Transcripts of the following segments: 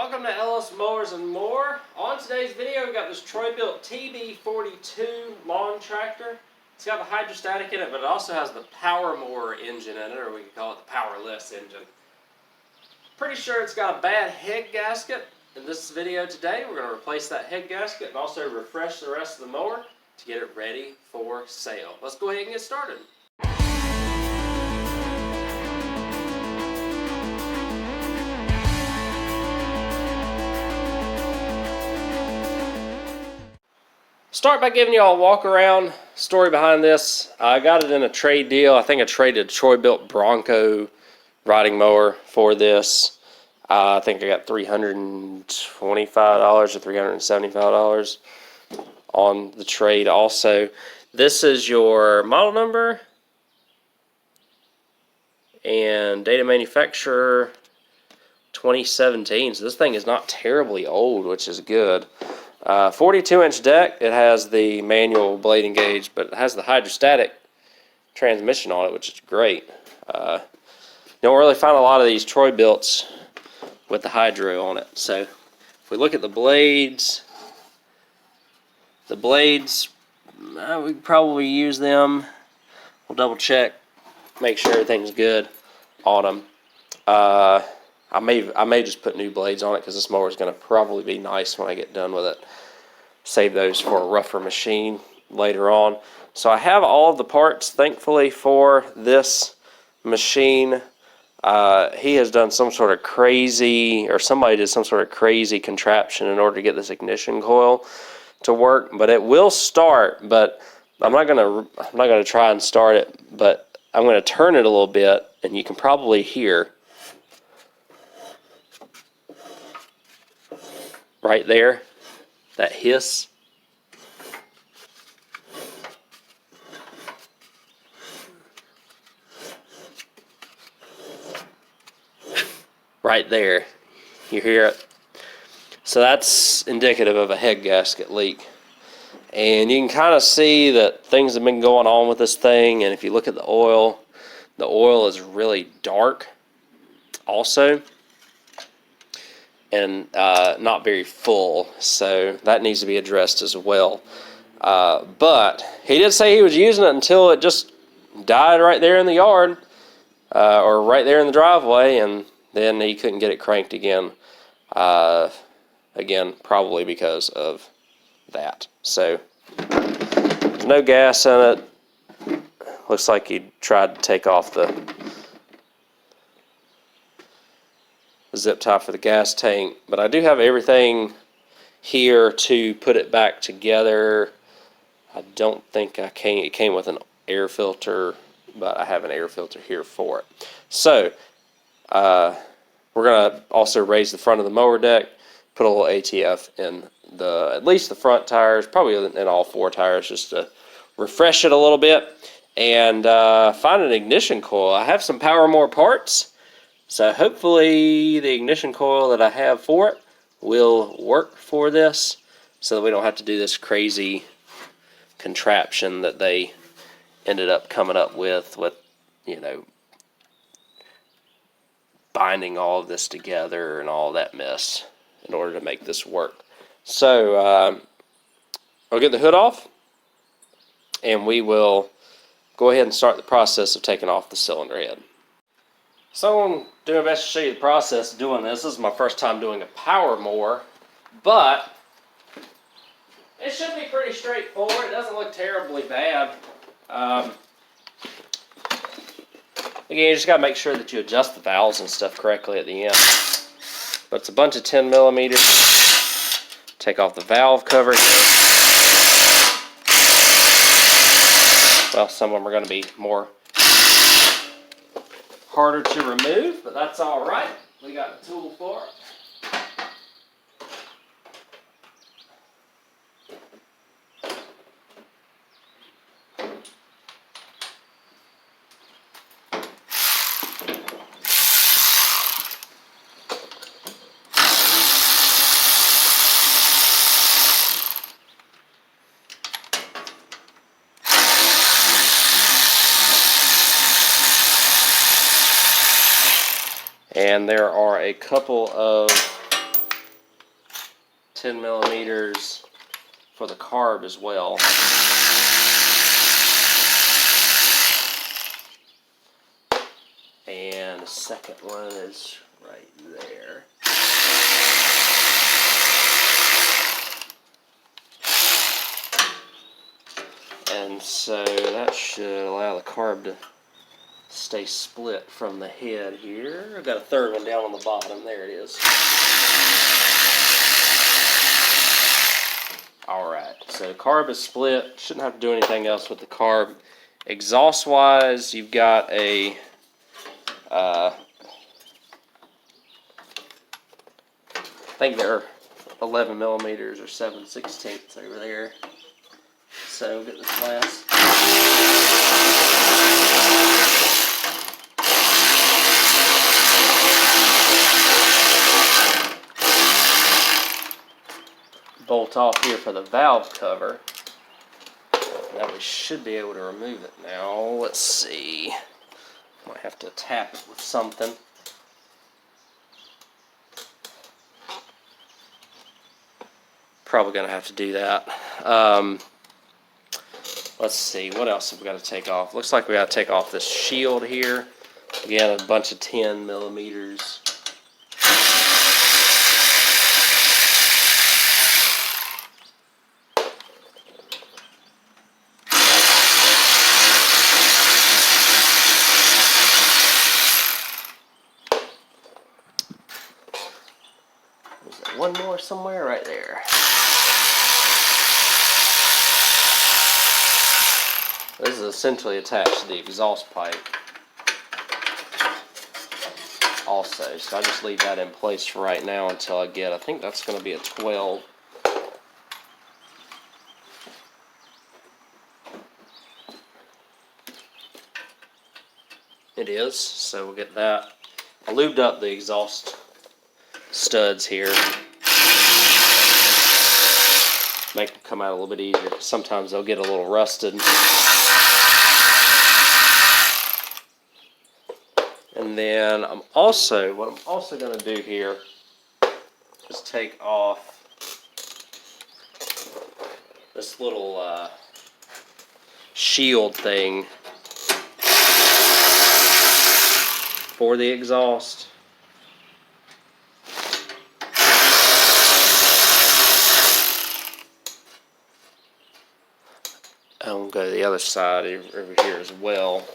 Welcome to Ellis Mowers and More. On today's video, we've got this Troy Bilt TB42 lawn tractor. It's got the hydrostatic in it, but it also has the Powermore engine in it, or we could call it the powerless engine. Pretty sure it's got a bad head gasket. In this video today, we're going to replace that head gasket and also refresh the rest of the mower to get it ready for sale. Let's go ahead and get started. Start by giving you all a walk around story behind this. I got it in a trade deal. I think I traded a Troy Bilt Bronco riding mower for this. I think I got $325 or $375 on the trade also. This is your model number and date of manufacturer 2017. So this thing is not terribly old, which is good. 42-inch deck. It has the manual blade engage, but it has the hydrostatic transmission on it, which is great. You don't really find a lot of these Troy Bilts with the hydro on it. So if we look at the blades, we could probably use them. We'll double check, make sure everything's good on them. I may just put new blades on it because this mower is going to probably be nice when I get done with it. Save those for a rougher machine later on. So I have all of the parts, thankfully, for this machine. He has done some sort of crazy, or somebody did some sort of crazy contraption in order to get this ignition coil to work. But it will start. But I'm not gonna try and start it. But I'm gonna turn it a little bit, and you can probably hear. Right there, that hiss. Right there, you hear it. So that's indicative of a head gasket leak. And you can kind of see that things have been going on with this thing, and if you look at the oil is really dark also. And not very full, so that needs to be addressed as well. But he did say he was using it until it just died right there in the yard, or right there in the driveway, and then he couldn't get it cranked again. Again, probably because of that. So there's no gas in it. Looks like he tried to take off the zip tie for the gas tank, but I do have everything here to put it back together. I don't think it came with an air filter, but I have an air filter here for it. So we're gonna also raise the front of the mower deck, put a little ATF in at least the front tires, probably in all four tires, just to refresh it a little bit, and find an ignition coil. I have some Powermore parts. So hopefully the ignition coil that I have for it will work for this, so that we don't have to do this crazy contraption that they ended up coming up with, you know, binding all of this together and all that mess in order to make this work. So I'll get the hood off, and we will go ahead and start the process of taking off the cylinder head. So I'm going to do my best to show you the process of doing this. This is my first time doing a Powermore, but it should be pretty straightforward. It doesn't look terribly bad. Again, you just got to make sure that you adjust the valves and stuff correctly at the end. But it's a bunch of 10 millimeters. Take off the valve cover. Well, some of them are going to be harder to remove, but that's all right. We got a tool for it. And there are a couple of 10 millimeters for the carb as well. And the second one is right there. And so that should allow the carb to stay split from the head here. I've got a third one down on the bottom. There it is. Alright, so the carb is split. Shouldn't have to do anything else with the carb. Exhaust wise, you've got a I think they're 11 millimeters or 7/16 over there. So we'll get this last. Bolt off here for the valve cover. Now we should be able to remove it now. Let's see. Might have to tap it with something. Probably gonna have to do that. Let's see, what else have we got to take off? Looks like we got to take off this shield here. Again, a bunch of 10 millimeters. Is there one more somewhere? Right there. This is essentially attached to the exhaust pipe also, so I just leave that in place for right now until I get, I think that's going to be a 12. It is, so we'll get that. I lubed up the exhaust studs here. Make them come out a little bit easier, because sometimes they'll get a little rusted. And then what I'm also going to do here is take off this little shield thing for the exhaust. And we'll go to the other side over here as well.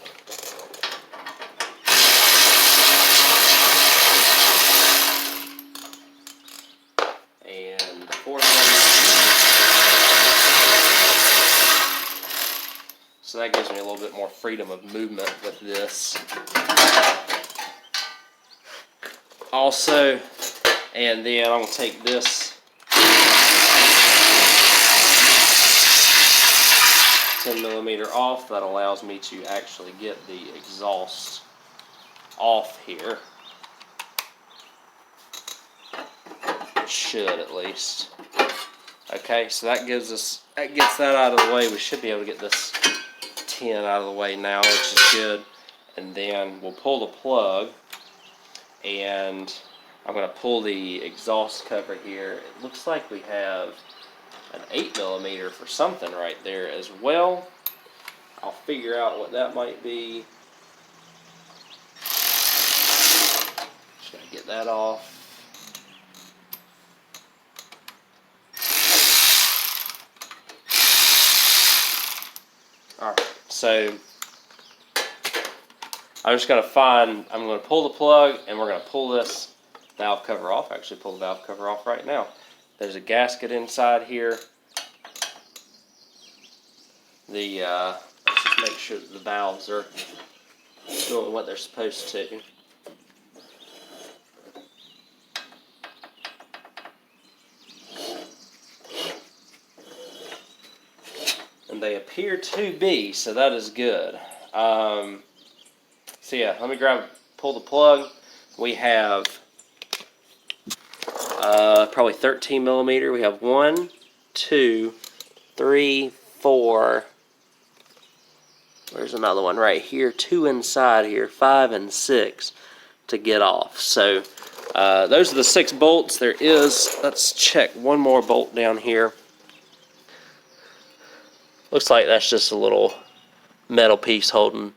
And the fourth one. So that gives me a little bit more freedom of movement with this. Also, and then I'm going to take this 10 millimeter off. That allows me to actually get the exhaust off here. Should at least. Okay, so that gets that out of the way. We should be able to get this 10 out of the way now, which is good. And then we'll pull the plug, and I'm going to pull the exhaust cover here. It looks like we have an 8 millimeter for something right there as well. I'll figure out what that might be. Just gotta get that off. Alright, so I'm just going to I'm going to pull the plug, and we're going to pull this valve cover off. Actually, pull the valve cover off right now. There's a gasket inside here. Let's just make sure that the valves are doing what they're supposed to. And they appear to be, so that is good. So yeah, let me pull the plug. We have probably 13 millimeter. We have 1, 2, 3, 4. There's another one right here. 2 inside here. 5 and 6 to get off. So Those are the 6 bolts. There is, let's check one more bolt down here. Looks like that's just a little metal piece holding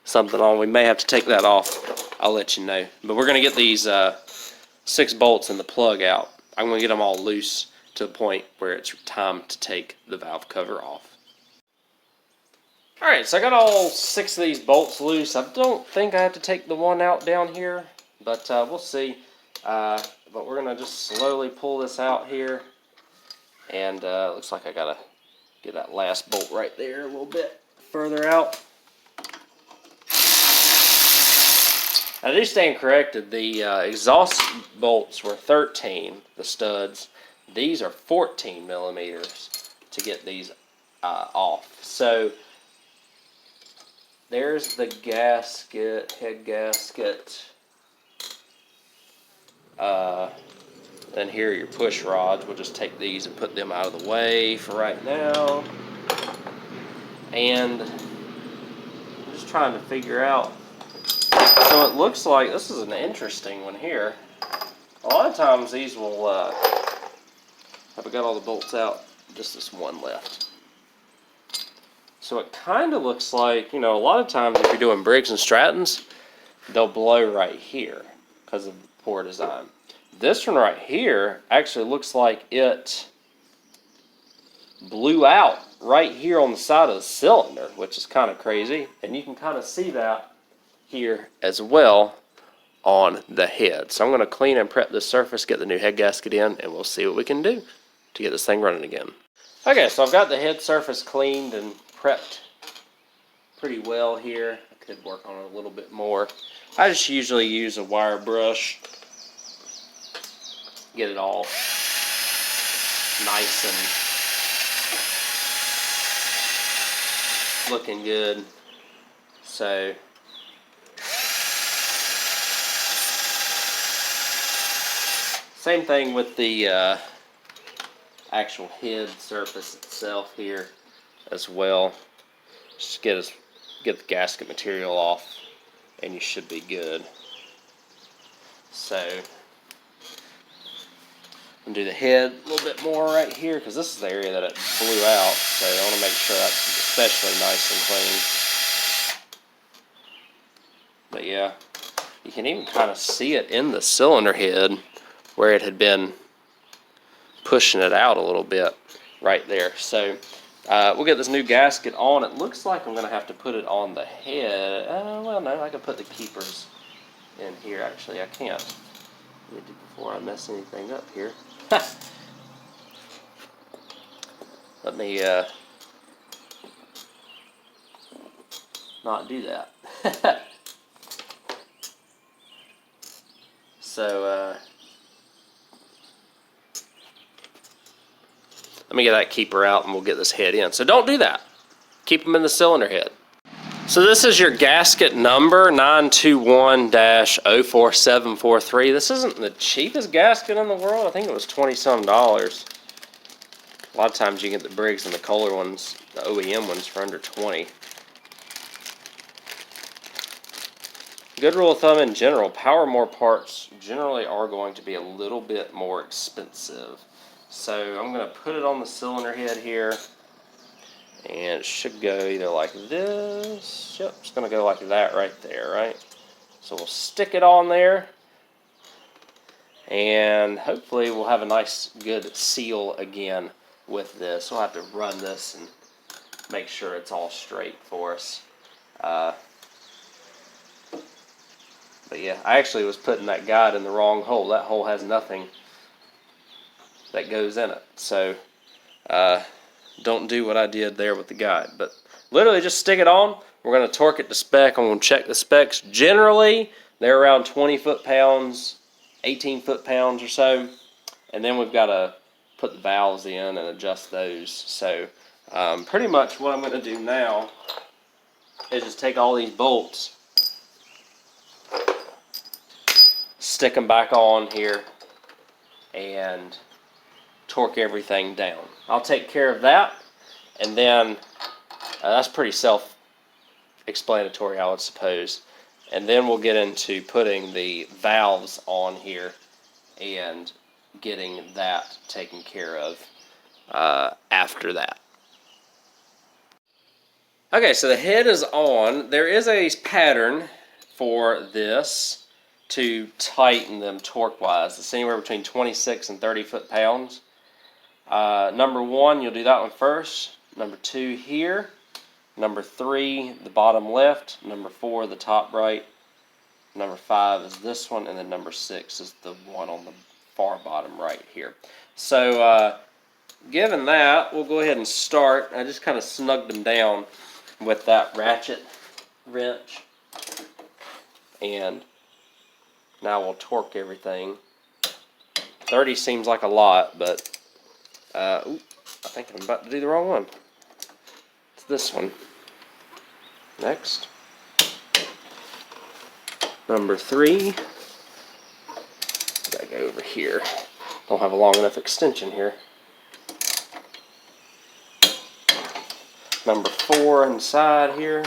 something on. We may have to take that off. I'll let you know. But we're going to get these 6 bolts and the plug out. I'm going to get them all loose to the point where it's time to take the valve cover off. Alright, so I got all 6 of these bolts loose. I don't think I have to take the one out down here, but we'll see. But we're going to just slowly pull this out here. And looks like I got to get that last bolt right there a little bit further out. I do stand corrected. The exhaust bolts were 13, the studs. These are 14 millimeters to get these off. So there's the gasket, head gasket. Then here are your push rods. We'll just take these and put them out of the way for right now. And I'm just trying to figure out. So it looks like this is an interesting one here. A lot of times these will, I've got all the bolts out, just this one left. So it kind of looks like, you know, a lot of times if you're doing Briggs and Strattons, they'll blow right here because of the poor design. This one right here actually looks like it blew out right here on the side of the cylinder, which is kind of crazy. And you can kind of see that here as well on the head. So I'm going to clean and prep this surface, get the new head gasket in, and we'll see what we can do to get this thing running again. Okay, so I've got the head surface cleaned and prepped pretty well here. I could work on it a little bit more. I just usually use a wire brush, get it all nice and looking good. So same thing with the actual head surface itself here as well. Just get the gasket material off and you should be good. So I'm going to do the head a little bit more right here because this is the area that it blew out, so I want to make sure that's especially nice and clean. But yeah, you can even kind of see it in the cylinder head where it had been pushing it out a little bit right there. So we'll get this new gasket on. It looks like I'm going to have to put it on the head. Well, no, I can put the keepers in here. Actually, I can't. Before I mess anything up here. Let me not do that. So let me get that keeper out and we'll get this head in. So don't do that. Keep them in the cylinder head. So this is your gasket number, 921-04743. This isn't the cheapest gasket in the world. I think it was $20-some. A lot of times you get the Briggs and the Kohler ones, the OEM ones, for under 20. Good rule of thumb in general, Powermore parts generally are going to be a little bit more expensive. So I'm going to put it on the cylinder head here. And it should go either like this. Yep, it's going to go like that right there, right? So we'll stick it on there. And hopefully we'll have a nice, good seal again with this. We'll have to run this and make sure it's all straight for us. But yeah, I actually was putting that guide in the wrong hole. That hole has nothing that goes in it. So, don't do what I did there with the guide, but literally just stick it on. We're going to torque it to spec. I'm going to check the specs. Generally, they're around 20 foot-pounds, 18 foot-pounds or so, and then we've got to put the valves in and adjust those. So pretty much what I'm going to do now is just take all these bolts, stick them back on here, and torque everything down. I'll take care of that, and then that's pretty self-explanatory, I would suppose. And then we'll get into putting the valves on here and getting that taken care of after that. Okay, so the head is on. There is a pattern for this to tighten them torque-wise. It's anywhere between 26 and 30 foot-pounds. Number 1, you'll do that one first. Number 2 here. Number 3, the bottom left. Number 4, the top right. Number 5 is this one, and then number 6 is the one on the far bottom right here. So, given that, we'll go ahead and start. I just kind of snugged them down with that ratchet wrench. And now we'll torque everything. 30 seems like a lot, but I think I'm about to do the wrong one. It's this one. Next. Number 3. Gotta go over here. Don't have a long enough extension here. Number 4 inside here.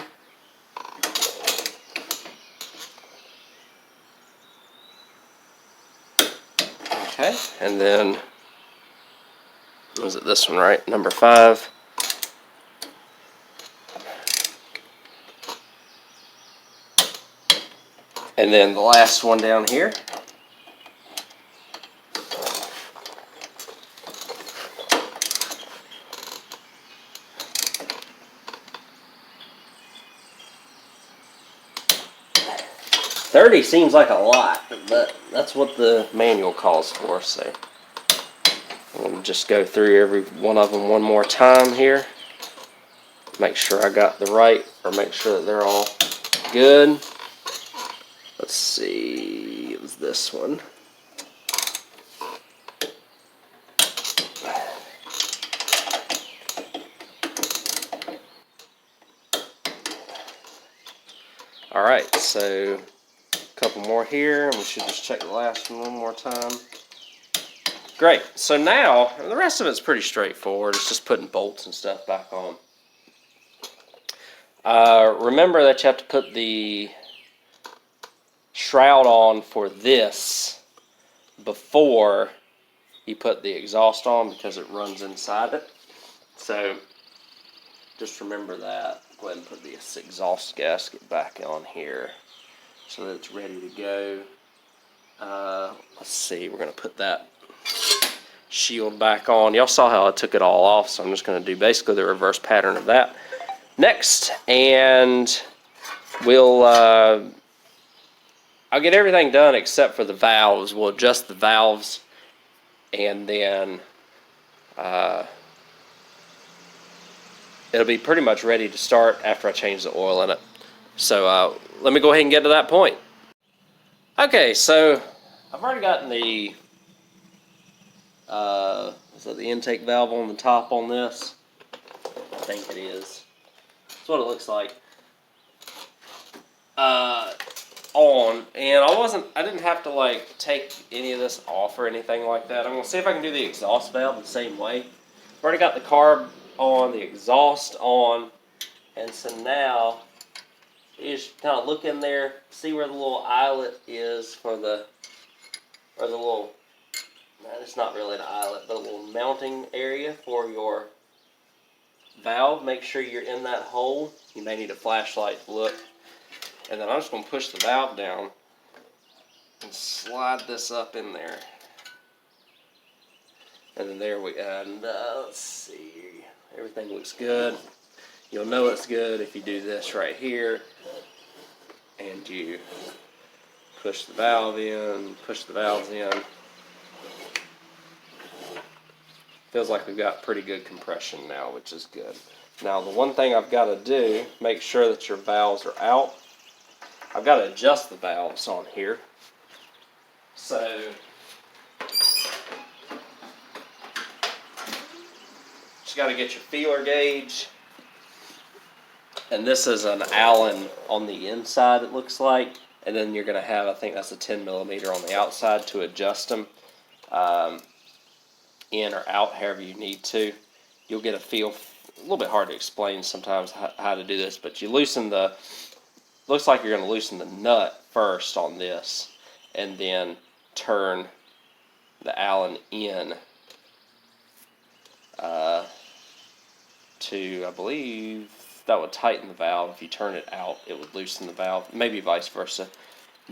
Okay, and then, was it this one, right? Number 5. And then the last one down here. $30 seems like a lot, but that's what the manual calls for, so I'm going to just go through every one of them one more time here. Make sure I got the right, or make sure that they're all good. Let's see, it was this one. Alright, so a couple more here, and we should just check the last one more time. Great, so now, the rest of it's pretty straightforward. It's just putting bolts and stuff back on. Remember that you have to put the shroud on for this before you put the exhaust on, because it runs inside it. So just remember that. Go ahead and put this exhaust gasket back on here so that it's ready to go. Let's see, we're going to put that shield back on. Y'all saw how I took it all off, so I'm just going to do basically the reverse pattern of that next, and we'll I'll get everything done except for the valves. We'll adjust the valves, and then it'll be pretty much ready to start after I change the oil in it. So let me go ahead and get to that point. Okay, so I've already gotten the is that the intake valve on the top on this? I think it is. That's what it looks like. On, and I didn't have to like take any of this off or anything like that. I'm gonna see if I can do the exhaust valve the same way. I've already got the carb on, the exhaust on, and so now you just kind of look in there, see where the little eyelet is for the, or the little, it's not really an eyelet, but a little mounting area for your valve. Make sure you're in that hole. You may need a flashlight to look. And then I'm just going to push the valve down and slide this up in there. And then there we go. And let's see. Everything looks good. You'll know it's good if you do this right here. And you push the valve in, push the valves in. Feels like we've got pretty good compression now, which is good. Now the one thing I've got to do, make sure that your valves are out. I've got to adjust the valves on here. So just got to get your feeler gauge. And this is an Allen on the inside, it looks like. And then you're going to have, I think that's a 10 millimeter on the outside to adjust them in or out, however you need to. You'll get a feel. A little bit hard to explain sometimes how to do this, but you loosen the looks like you're going to loosen the nut first on this, and then turn the Allen in to, I believe, that would tighten the valve. If you turn it out, it would loosen the valve, maybe vice versa.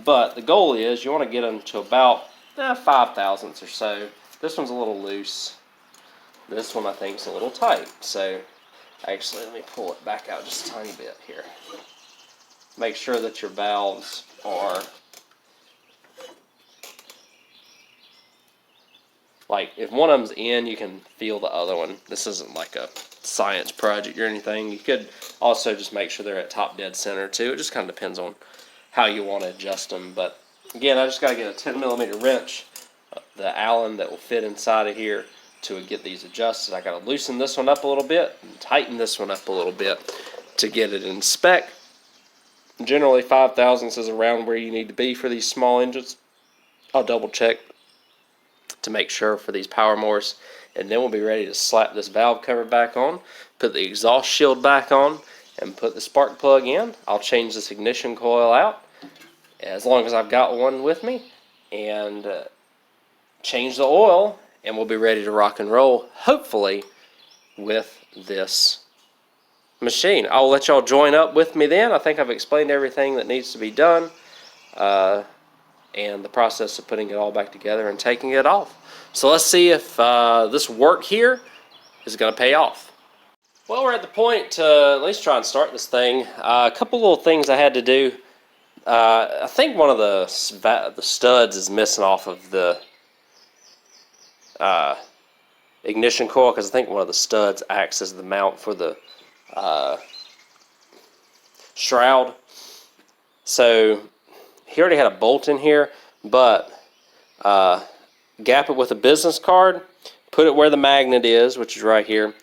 But the goal is you want to get them to about 5 thousandths or so. This one's a little loose. This one I think is a little tight. So actually, let me pull it back out just a tiny bit here. Make sure that your valves are like, if one of them's in, you can feel the other one. This isn't like a science project or anything. You could also just make sure they're at top dead center too. It just kind of depends on how you want to adjust them. But again, I just got to get a 10mm wrench, the Allen that will fit inside of here, to get these adjusted. I got to loosen this one up a little bit and tighten this one up a little bit to get it in spec. Generally 5 thousandths is around where you need to be for these small engines. I'll double check to make sure for these Powermores, and then we'll be ready to slap this valve cover back on, put the exhaust shield back on, and put the spark plug in. I'll change this ignition coil out as long as I've got one with me, and change the oil, and we'll be ready to rock and roll, hopefully with this machine. I'll let y'all join up with me then. I think I've explained everything that needs to be done, and the process of putting it all back together and taking it off. So let's see if this work here is going to pay off. Well, we're at the point to at least try and start this thing. A couple little things I had to do. I think one of the studs is missing off of the ignition coil, because I think one of the studs acts as the mount for the shroud. So he already had a bolt in here, but gap it with a business card, put it where the magnet is, which is right here,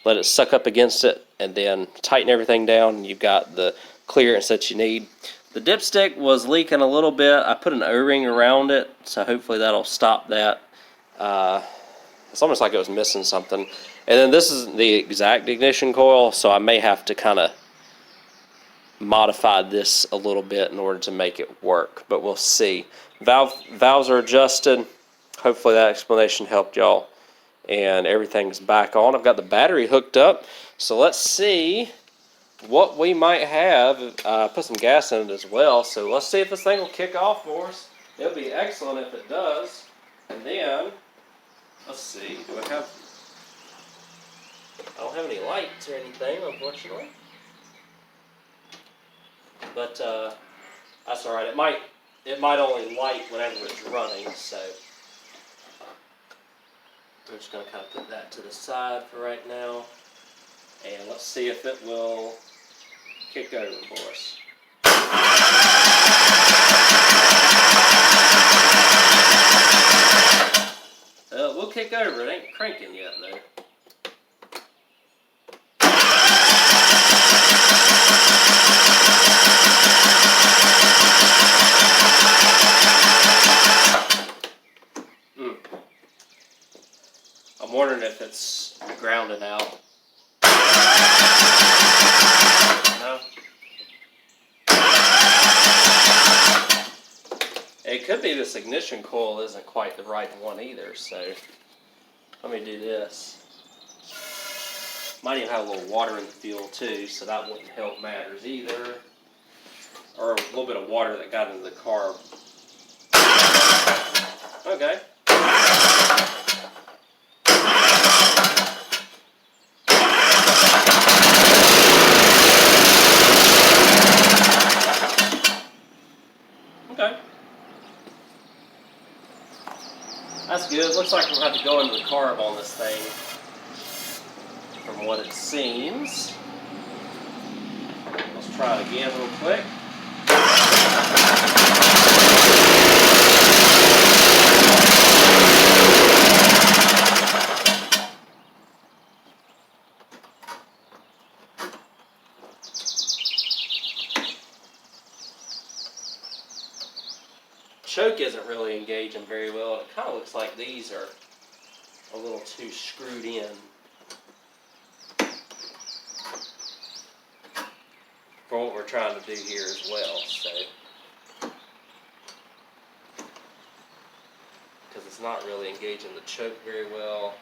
let it suck up against it, and then tighten everything down, and you've got the clearance that you need. The dipstick was leaking a little bit. I put an O-ring around it, so hopefully that'll stop that. It's almost like it was missing something. And then this is the exact ignition coil, so I may have to kind of modify this a little bit in order to make it work, but we'll see. Valves are adjusted. Hopefully that explanation helped y'all. And everything's back on. I've got the battery hooked up, so let's see what we might have. Put some gas in it as well, so let's see if this thing will kick off for us. It'll be excellent if it does. And then let's see, I don't have any lights or anything, unfortunately. But that's alright. It might only light whenever it's running, so I'm just going to kind of put that to the side for right now. And let's see if it will kick over for us. We'll kick over. It ain't cranking yet, though. I'm wondering if it's grounded out. No? It could be this ignition coil isn't quite the right one either, so let me do this. Might even have a little water in the fuel too, so that wouldn't help matters either. Or a little bit of water that got into the carb. Okay. Okay. That's good. Looks like we'll have to go into the carb on this thing from what it seems. Let's try it again real quick. Choke isn't really engaging very well. It kind of looks like these are a little too screwed in. for what we're trying to do here as well. So, because it's not really engaging the choke very well.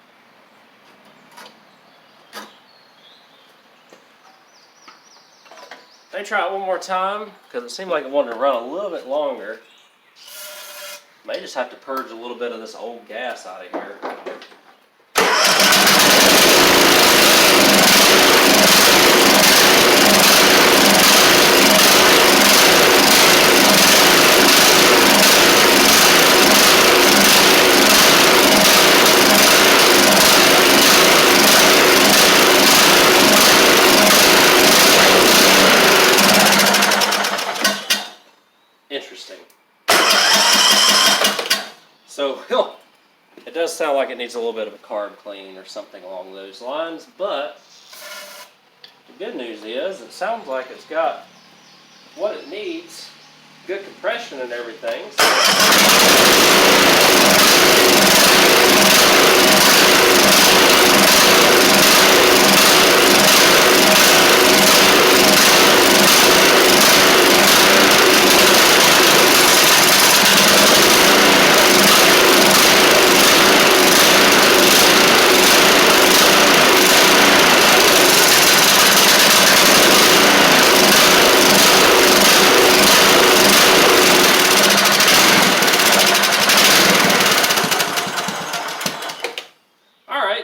Let me try it one more time, because it seemed like it wanted to run a little bit longer. May just have to purge a little bit of this old gas out of here. Interesting. So, it does sound like it needs a little bit of a carb clean or something along those lines, but the good news is it sounds like it's got what it needs, good compression and everything.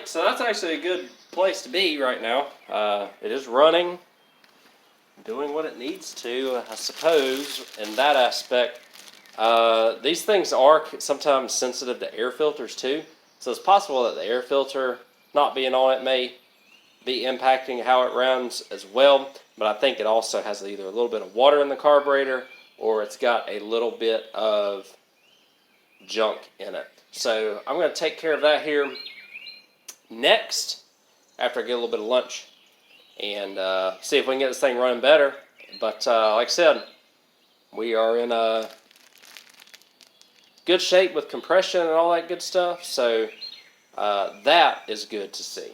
So that's actually a good place to be right now. It is running, doing what it needs to, I suppose, in that aspect. These things are sometimes sensitive to air filters too. So it's possible that the air filter not being on it may be impacting how it runs as well. But I think it also has either a little bit of water in the carburetor or it's got a little bit of junk in it. So I'm going to take care of that here next, after I get a little bit of lunch, and see if we can get this thing running better. But like I said, we are in good shape with compression and all that good stuff, so that is good to see.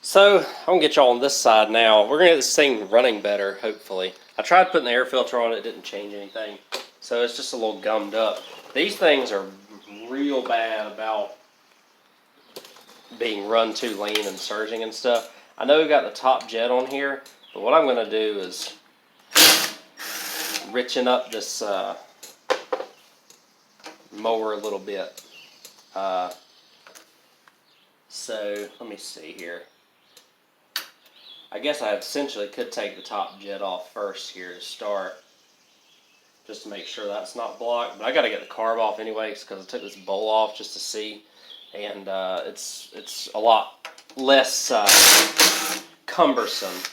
So I'm going to get y'all on this side now. We're going to get this thing running better, hopefully. I tried putting the air filter on it, didn't change anything, so it's just a little gummed up. These things are real bad about being run too lean and surging and stuff. I know we've got the top jet on here, but what I'm going to do is richen up this mower a little bit. So let me see here. I guess I essentially could take the top jet off first here to start, just to make sure that's not blocked. But I got to get the carb off anyways, because I took this bowl off just to see. And it's a lot less cumbersome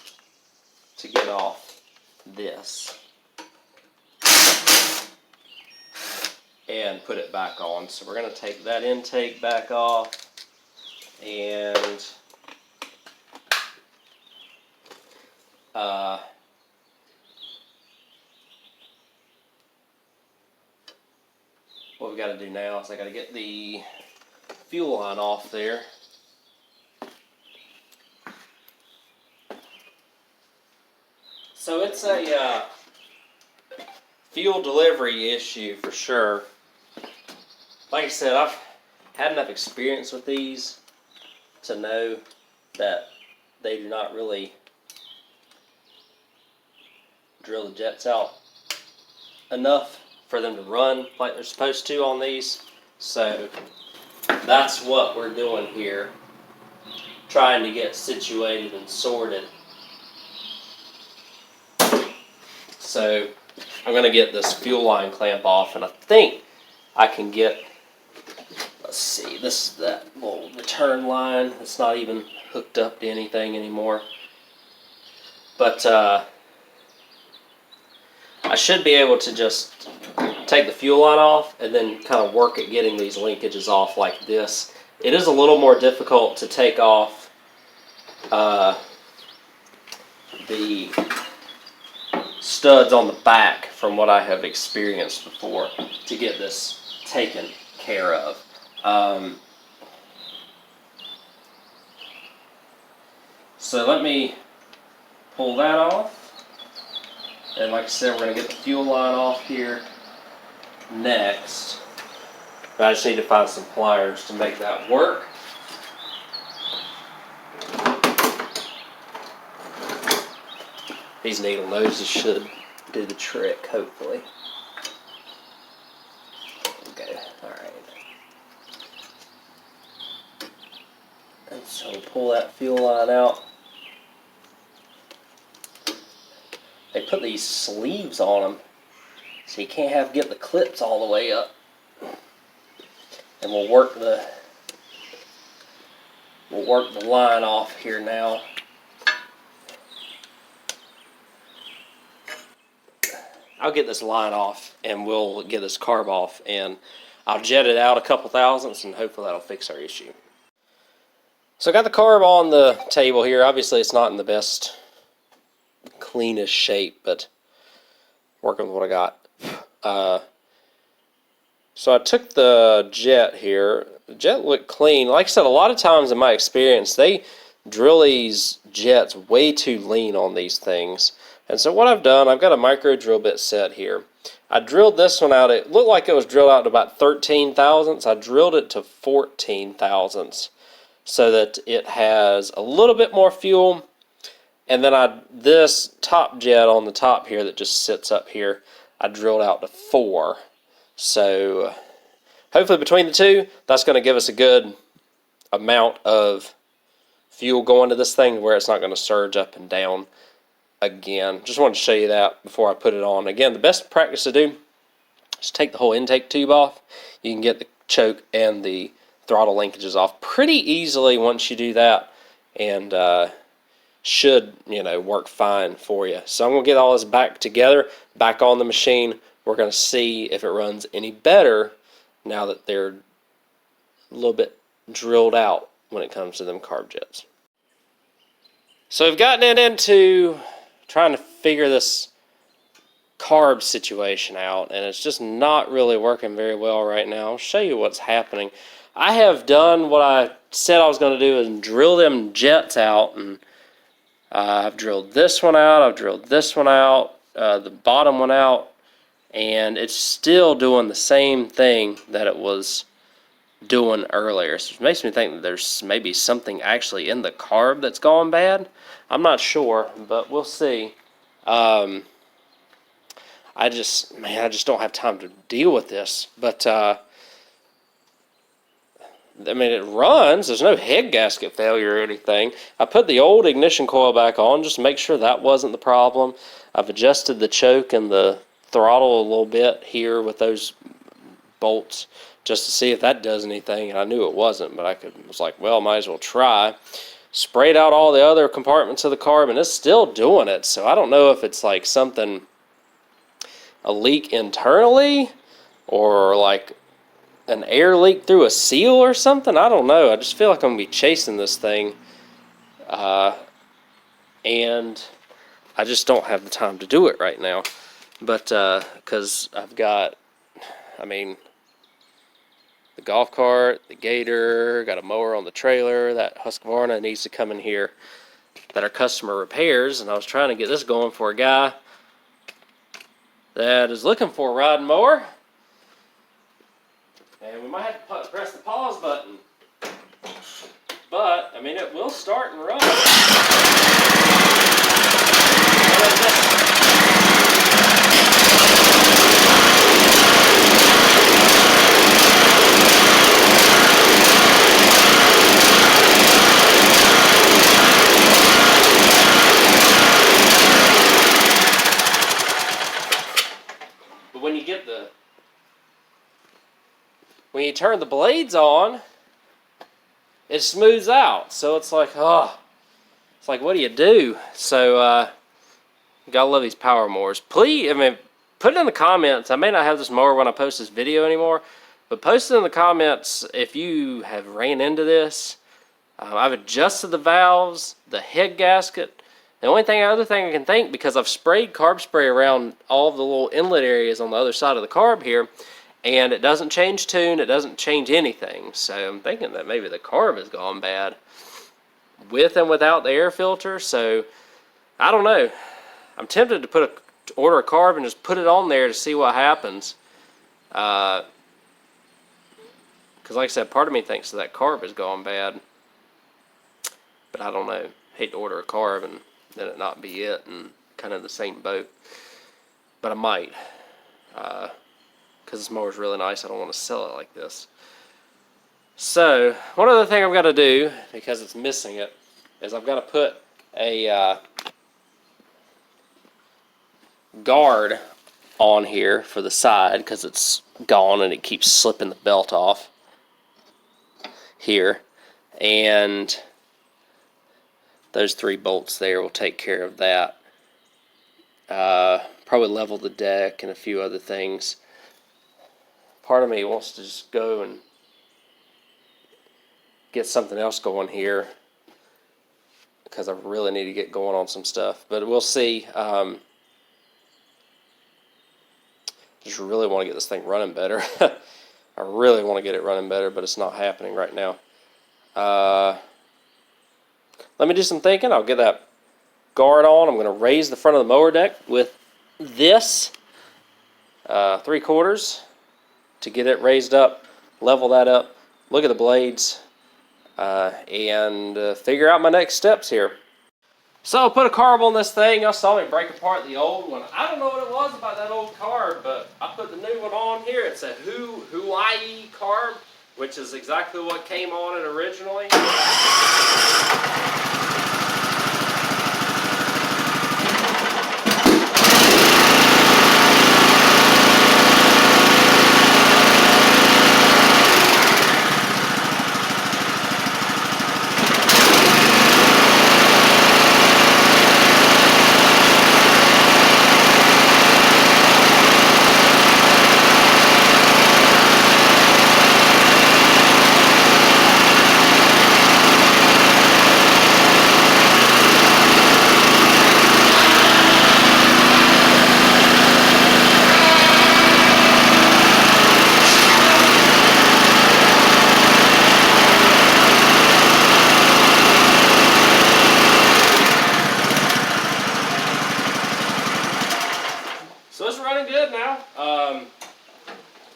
to get off this and put it back on. So we're going to take that intake back off, and what we got to do now is I got to get the fuel line off there. So it's a fuel delivery issue for sure. Like I said, I've had enough experience with these to know that they do not really drill the jets out enough for them to run like they're supposed to on these. So that's what we're doing here, trying to get situated and sorted. So I'm going to get this fuel line clamp off, and I think I can get, let's see, that little return line. It's not even hooked up to anything anymore. But I should be able to just take the fuel line off and then kind of work at getting these linkages off like this. It is a little more difficult to take off the studs on the back from what I have experienced before to get this taken care of. So let me pull that off. And like I said, we're going to get the fuel line off here next. But I just need to find some pliers to make that work. These needle noses should do the trick, hopefully. Okay, alright. And so we'll pull that fuel line out. They put these sleeves on them, so you can't get the clips all the way up. And we'll work the line off here now. I'll get this line off and we'll get this carb off, and I'll jet it out a couple thousandths and hopefully that'll fix our issue. So I got the carb on the table here. Obviously it's not in the best, cleanest shape, but working with what I got. So I took the jet here. The jet looked clean. Like I said, a lot of times in my experience, they drill these jets way too lean on these things. And so what I've done, I've got a micro drill bit set here. I drilled this one out. It looked like it was drilled out to about 13 thousandths. I drilled it to 14 thousandths so that it has a little bit more fuel. And then this top jet on the top here that just sits up here, I drilled out to 4. So hopefully between the two, that's going to give us a good amount of fuel going to this thing where it's not going to surge up and down again. Just wanted to show you that before I put it on. Again, the best practice to do is take the whole intake tube off. You can get the choke and the throttle linkages off pretty easily once you do that, and should, work fine for you. So I'm going to get all this back together, back on the machine. We're going to see if it runs any better now that they're a little bit drilled out when it comes to them carb jets. So we've gotten it into trying to figure this carb situation out, and it's just not really working very well right now. I'll show you what's happening. I have done what I said I was going to do, and drill them jets out, and I've drilled this one out, I've drilled this one out, the bottom one out, and it's still doing the same thing that it was doing earlier. So it makes me think that there's maybe something actually in the carb that's gone bad. I'm not sure, but we'll see. I just don't have time to deal with this. But I mean, it runs. There's no head gasket failure or anything. I put the old ignition coil back on just to make sure that wasn't the problem. I've adjusted the choke and the throttle a little bit here with those bolts just to see if that does anything, and I knew it wasn't, but I was like, well, might as well try. Sprayed out all the other compartments of the carb, and it's still doing it. So I don't know if it's like a leak internally, or like an air leak through a seal or something. I don't know. I just feel like I'm going to be chasing this thing, and I just don't have the time to do it right now. But because I've got, the golf cart, the gator, got a mower on the trailer, that Husqvarna needs to come in here that our customer repairs, and I was trying to get this going for a guy that is looking for a riding mower. And we might have to press the pause button. But, it will start and run. But when you turn the blades on, it smooths out. So it's like, what do you do? So, you gotta love these Powermores. Please, put it in the comments. I may not have this mower when I post this video anymore, but post it in the comments if you have ran into this. I've adjusted the valves, the head gasket. The other thing I can think, because I've sprayed carb spray around all of the little inlet areas on the other side of the carb here, and it doesn't change tune, it doesn't change anything. So I'm thinking that maybe the carb has gone bad with and without the air filter. So I don't know. I'm tempted to put a order a carb and just put it on there to see what happens. Because like I said, part of me thinks that carb has gone bad. But I don't know. Hate to order a carb and then it not be it, and kind of the same boat. But I might. Because this mower's really nice. I don't want to sell it like this. So, one other thing I've got to do, because it's missing it, is I've got to put a guard on here for the side, because it's gone and it keeps slipping the belt off here. And those 3 bolts there will take care of that. Probably level the deck and a few other things. Part of me wants to just go and get something else going here, because I really need to get going on some stuff. But we'll see. Just really want to get this thing running better. I really want to get it running better, but it's not happening right now. Let me do some thinking. I'll get that guard on. I'm going to raise the front of the mower deck with this 3/4 to get it raised up, level that up, look at the blades, and figure out my next steps here. So I put a carb on this thing. Y'all saw me break apart the old one. I don't know what it was about that old carb, but I put the new one on here. It's a Hawaii carb, which is exactly what came on it originally.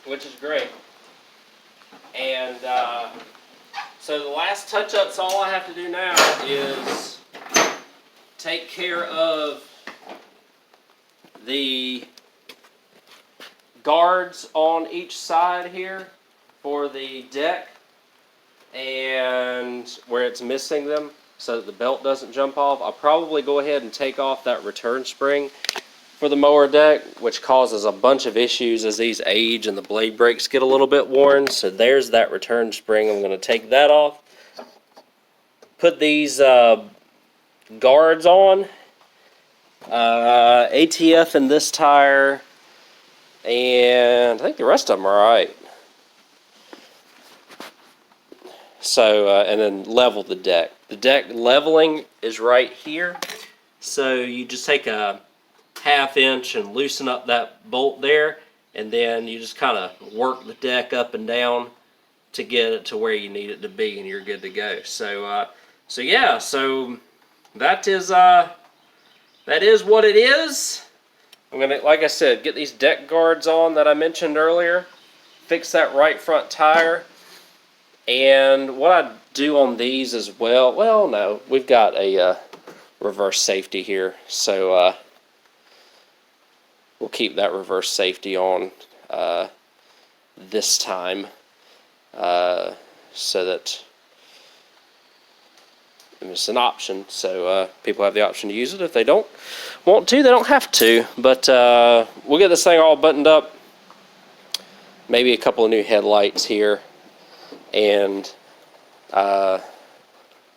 Which is great. And so the last touch-ups, all I have to do now is take care of the guards on each side here for the deck, and where it's missing them so that the belt doesn't jump off. I'll probably go ahead and take off that return spring for the mower deck, which causes a bunch of issues as these age and the blade brakes get a little bit worn. So there's that return spring. I'm going to take that off. Put these guards on. ATF in this tire. And I think the rest of them are alright. So, and then level the deck. The deck leveling is right here. So you just take a 1/2 inch and loosen up that bolt there, and then you just kind of work the deck up and down to get it to where you need it to be, and you're good to go. So yeah, so that is what it is. I'm gonna, like I said, get these deck guards on that I mentioned earlier, fix that right front tire, and what I do on these as well. Well, no, we've got a reverse safety here, so we'll keep that reverse safety on this time, so that it's an option. So people have the option to use it. If they don't want to, they don't have to. But we'll get this thing all buttoned up. Maybe a couple of new headlights here. And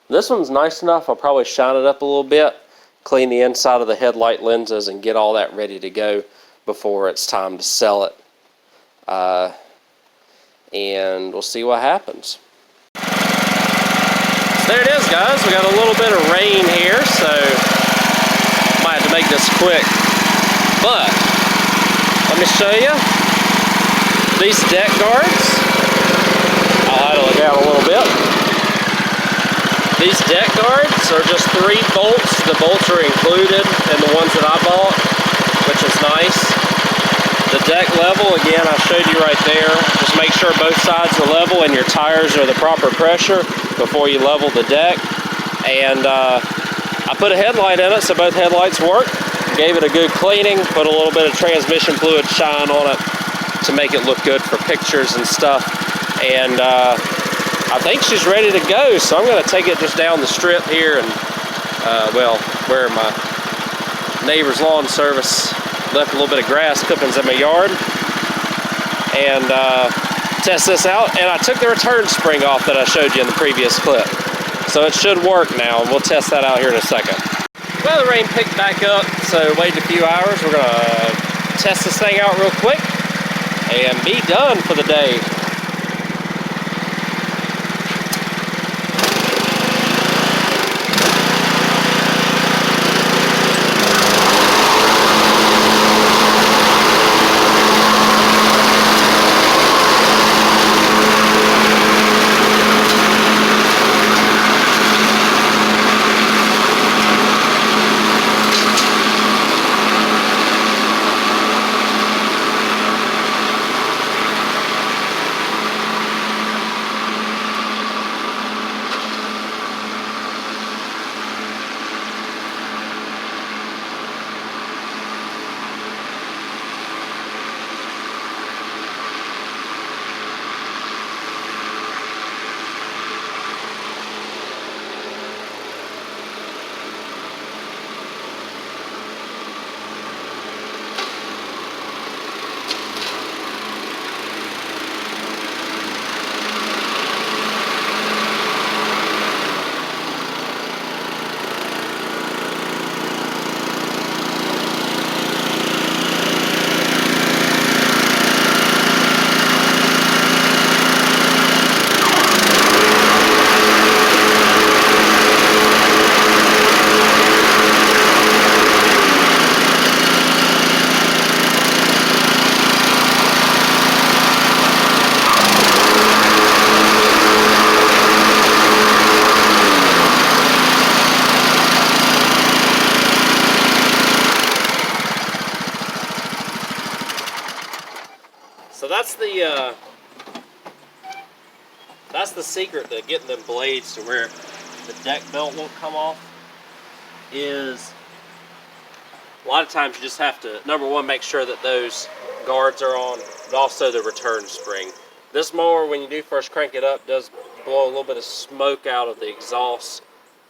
this one's nice enough. I'll probably shine it up a little bit, clean the inside of the headlight lenses, and get all that ready to go before it's time to sell it. And we'll see what happens. So there it is, guys. We got a little bit of rain here, so might have to make this quick. But let me show you these deck guards. I'll idle it down a little bit. These deck guards are just 3 bolts. The bolts are included in the ones that I bought. which is nice. The deck level, again, I showed you right there. Just make sure both sides are level and your tires are the proper pressure before you level the deck. And I put a headlight in it so both headlights work. Gave it a good cleaning, put a little bit of transmission fluid shine on it to make it look good for pictures and stuff. And I think she's ready to go, so I'm going to take it just down the strip here and, well, where my neighbor's lawn service left a little bit of grass clippings in my yard, and test this out. And I took the return spring off that I showed you in the previous clip, so it should work now, and we'll test that out here in a second. Well, the rain picked back up, so wait a few hours. We're gonna test this thing out real quick and be done for the day. So that's the secret to getting them blades to where the deck belt won't come off. Is a lot of times you just have to, number one, make sure that those guards are on, but also the return spring. This mower, when you do first crank it up, does blow a little bit of smoke out of the exhaust.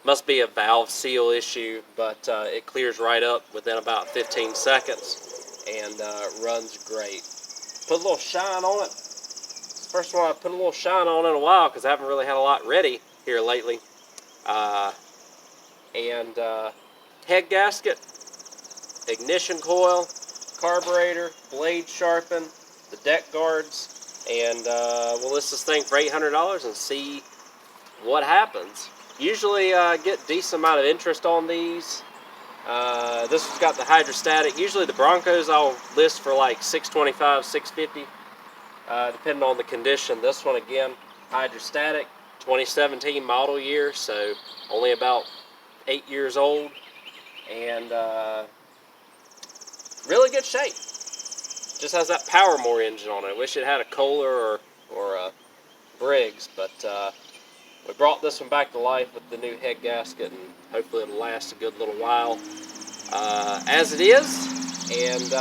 Must be a valve seal issue, but it clears right up within about 15 seconds and runs great. Put a little shine on it. It's the first one I put a little shine on in a while because I haven't really had a lot ready here lately. Head gasket, ignition coil, carburetor, blade sharpen, the deck guards, and we'll list this thing for $800 and see what happens. Usually get decent amount of interest on these. This one's got the hydrostatic. Usually the Broncos I'll list for like $625, $650, depending on the condition. This one again, hydrostatic, 2017 model year, so only about 8 years old, and really good shape. Just has that Powermore engine on it. I wish it had a Kohler or a Briggs, but we brought this one back to life with the new head gasket, and hopefully it'll last a good little while as it is, and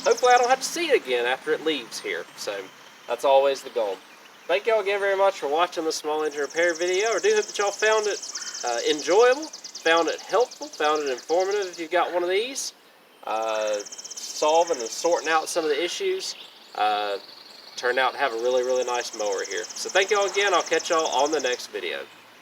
hopefully I don't have to see it again after it leaves here. So that's always the goal. Thank y'all again very much for watching this small engine repair video. I do hope that y'all found it enjoyable, found it helpful, found it informative if you've got one of these. Solving and sorting out some of the issues. Turned out to have a really, really nice mower here. So thank y'all again. I'll catch y'all on the next video.